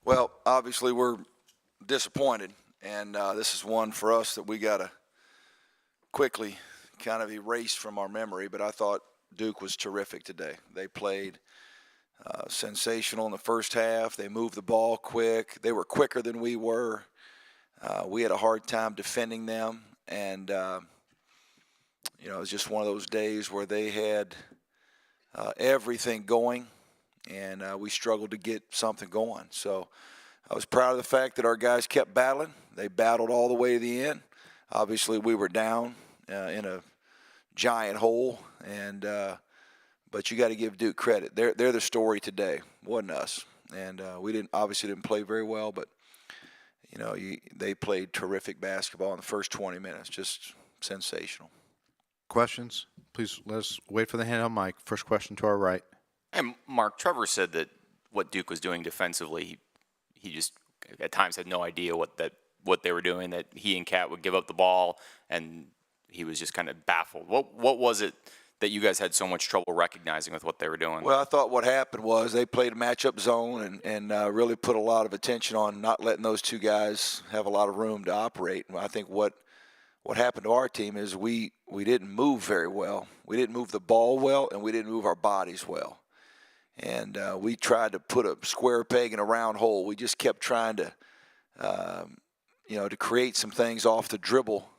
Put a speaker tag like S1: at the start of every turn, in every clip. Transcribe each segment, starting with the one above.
S1: Well, obviously we're disappointed, and this is one for us that we got to quickly kind of erase from our memory. But I thought Duke was terrific today. They played sensational in the first half. They moved the ball quick. They were quicker than we were. We had a hard time defending them, and it was just one of those days where they had everything going, and we struggled to get something going. So I was proud of the fact that our guys kept battling. They battled all the way to the end. Obviously, we were down in a giant hole, and but you got to give Duke credit. They're the story today, wasn't us. And we obviously didn't play very well, but they played terrific basketball in the first 20 minutes, just sensational.
S2: Questions? Please let us wait for the handheld mic. First question to our right.
S3: And Mark, Trevor said that what Duke was doing defensively, he just at times had no idea what they were doing, that he and Cat would give up the ball, and he was just kind of baffled. What was it that you guys had so much trouble recognizing with what they were doing?
S1: Well, I thought what happened was they played a matchup zone and really put a lot of attention on not letting those two guys have a lot of room to operate. And I think what happened to our team is we didn't move very well. We didn't move the ball well, and we didn't move our bodies well. And we tried to put a square peg in a round hole. We just kept trying to, to create some things off the dribble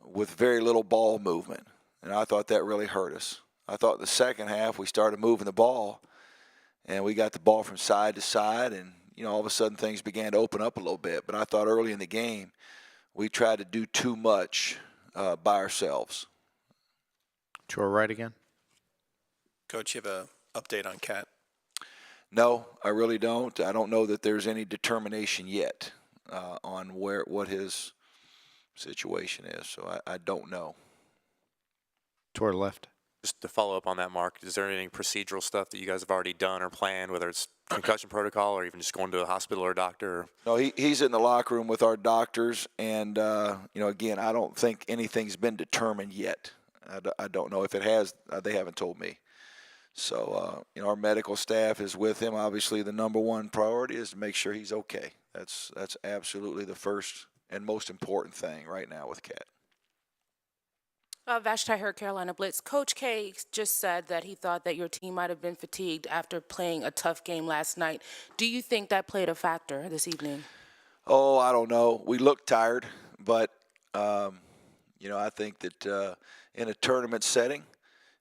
S1: with very little ball movement. And I thought that really hurt us. I thought in the second half we started moving the ball, and we got the ball from side to side, and all of a sudden things began to open up a little bit. But I thought early in the game we tried to do too much by ourselves.
S2: To our right again.
S4: Coach, you have an update on Cat?
S1: No, I really don't. I don't know that there's any determination yet on what his situation is, so I don't know.
S2: To our left.
S5: Just to follow up on that, Mark, is there any procedural stuff that you guys have already done or planned, whether it's concussion protocol or even just going to a hospital or a doctor?
S1: No, he's in the locker room with our doctors, and, again, I don't think anything's been determined yet. I don't know if it has. They haven't told me. So, our medical staff is with him. Obviously, the number one priority is to make sure he's okay. That's absolutely the first and most important thing right now with Cat.
S6: Vashti Hurt, Carolina Blitz. Coach K just said that he thought that your team might have been fatigued after playing a tough game last night. Do you think that played a factor this evening?
S1: Oh, I don't know. We looked tired, but, I think that in a tournament setting,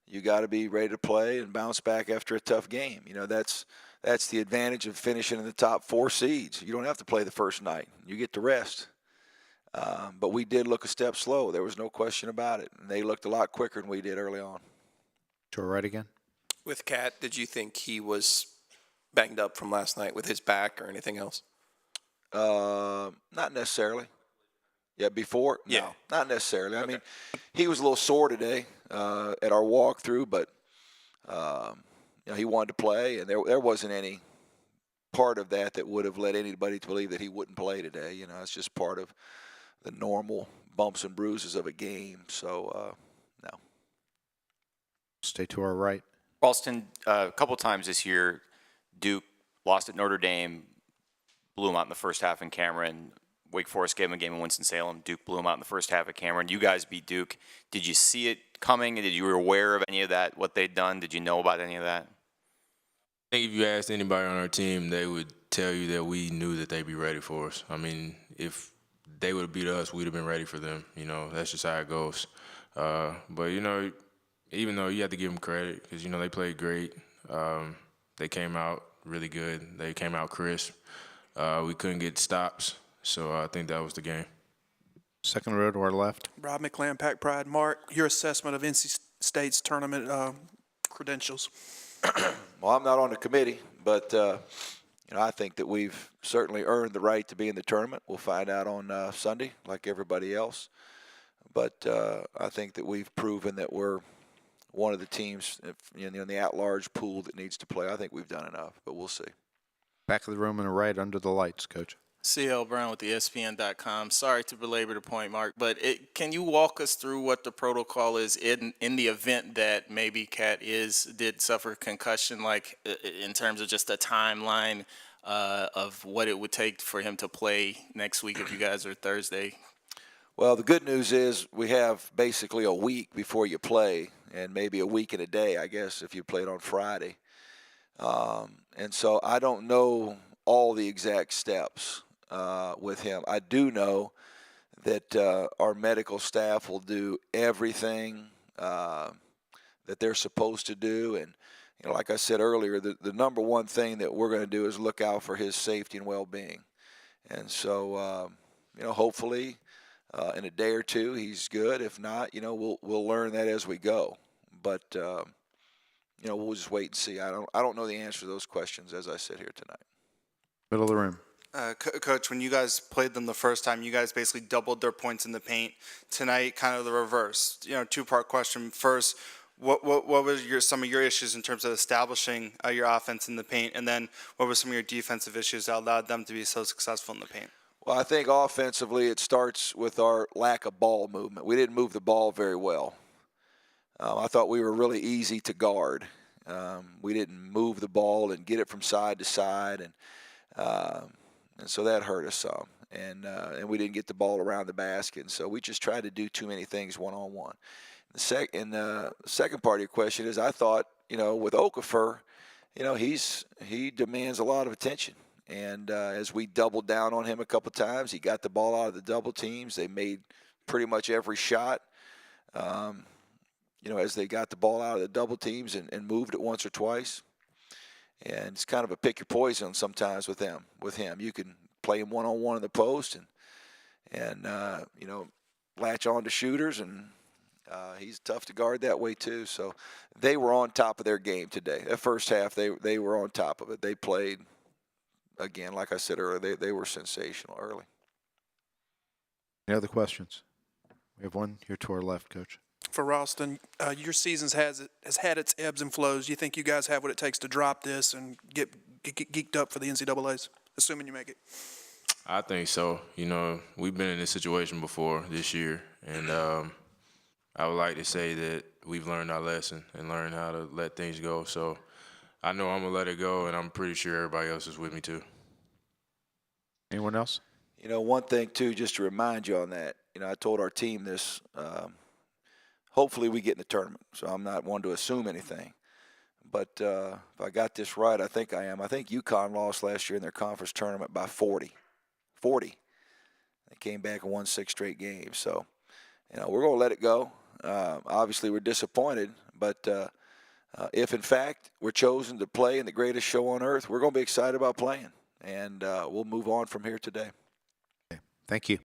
S1: you got to be ready to play and bounce back after a tough game. That's the advantage of finishing in the top 4 seeds. You don't have to play the first night. You get to rest. But we did look a step slow. There was no question about it. And they looked a lot quicker than we did early on.
S2: To our right again.
S4: With Cat, did you think he was banged up from last night with his back or anything else?
S1: Not necessarily. Yeah, before?
S4: Yeah.
S1: No, not necessarily.
S4: Okay.
S1: I mean, he was a little sore today at our walkthrough, but he wanted to play, and there wasn't any part of that would have led anybody to believe that he wouldn't play today. It's just part of the normal bumps and bruises of a game. So, no.
S2: Stay to our right.
S3: Ralston, a couple times this year, Duke lost at Notre Dame, blew them out in the first half in Cameron. Wake Forest gave them a game in Winston-Salem. Duke blew them out in the first half at Cameron. You guys beat Duke. Did you see it coming? Did you were aware of any of that, what they'd done? Did you know about any of that?
S7: I think if you asked anybody on our team, they would tell you that we knew that they'd be ready for us. I mean, if they would have beat us, we'd have been ready for them. That's just how it goes. But, even though you have to give them credit because, they played great. They came out really good. They came out crisp. We couldn't get stops, so I think that was the game.
S2: Second row to our left.
S8: Rob McLean, Pack Pride. Mark, your assessment of NC State's tournament credentials?
S1: Well, I'm not on the committee, but, I think that we've certainly earned the right to be in the tournament. We'll find out on Sunday, like everybody else. But I think that we've proven that we're one of the teams in the at-large pool that needs to play. I think we've done enough, but we'll see.
S2: Back of the room and right under the lights, Coach.
S9: CL Brown with the ESPN.com. Sorry to belabor the point, Mark, but can you walk us through what the protocol is in the event that maybe Cat did suffer concussion, like in terms of just a timeline of what it would take for him to play next week if you guys are Thursday?
S1: Well, the good news is we have basically a week before you play, and maybe a week and a day, I guess, if you played on Friday. And so I don't know all the exact steps with him. I do know that our medical staff will do everything that they're supposed to do. And, you know, like I said earlier, the number one thing that we're going to do is look out for his safety and well-being. And so, you know, hopefully in a day or two he's good. If not, you know, we'll learn that as we go. But you know, we'll just wait and see. I don't know the answer to those questions as I sit here tonight.
S2: Middle of the room.
S10: Coach, when you guys played them the first time, you guys basically doubled their points in the paint. Tonight, kind of the reverse. You know, two-part question. First, what were some of your issues in terms of establishing your offense in the paint, and then what were some of your defensive issues that allowed them to be so successful in the paint?
S1: Well, I think offensively it starts with our lack of ball movement. We didn't move the ball very well. I thought we were really easy to guard. We didn't move the ball and get it from side to side, and so that hurt us some. And we didn't get the ball around the basket, and so we just tried to do too many things one-on-one. The second part of your question is, I thought, you know, with Okafor, you know, he demands a lot of attention. And as we doubled down on him a couple times, he got the ball out of the double teams. They made pretty much every shot. You know, as they got the ball out of the double teams and moved it once or twice. And it's kind of a pick your poison sometimes with him. You can play him one-on-one in the post and you know, latch on to shooters, and he's tough to guard that way too. So they were on top of their game today. That first half, they were on top of it. They played, again, like I said earlier, they were sensational early.
S2: Any other questions? We have one here to our left, Coach.
S8: For Ralston, your season has had its ebbs and flows. Do you think you guys have what it takes to drop this and get geeked up for the NCAAs, assuming you make it?
S7: I think so. You know, we've been in this situation before this year, and I would like to say that we've learned our lesson and learned how to let things go. So I know I'm going to let it go, and I'm pretty sure everybody else is with me too.
S2: Anyone else?
S1: You know, one thing too, just to remind you on that, you know, I told our team this, hopefully we get in the tournament, so I'm not one to assume anything. But if I got this right, I think I am. I think UConn lost last year in their conference tournament by 40. 40. They came back and won 6 straight games. So, you know, we're going to let it go. Obviously, we're disappointed. But if, in fact, we're chosen to play in the greatest show on earth, we're going to be excited about playing. And we'll move on from here today.
S2: Okay. Thank you.